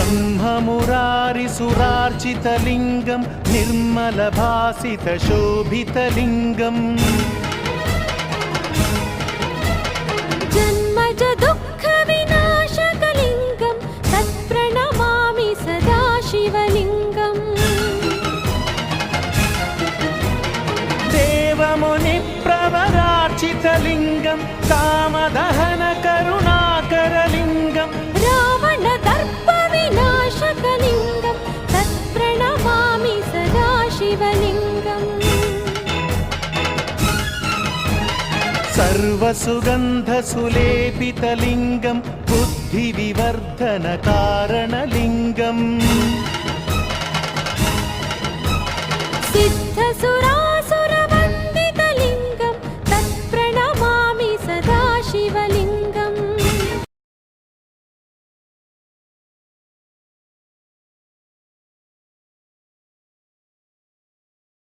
ब्रह्ममुरारिसुरार्चितलिङ्गं निर्मलभासितशोभितलिङ्गम् जन्मज दुःखविनाशकलिङ्गं तत्प्रणमामि सदा शिवलिङ्गम् देवमुनिप्रवरार्चितलिङ्गं कामदहनकरुणाकरलिङ्गं रावणदर्पविनाशकलिङ्गं तत्प्रणमामि सदा शिवलिङ्गम् सर्वसुगन्धसुलेपितलिङ्गं बुद्धिविवर्धनकारणलिङ्गम्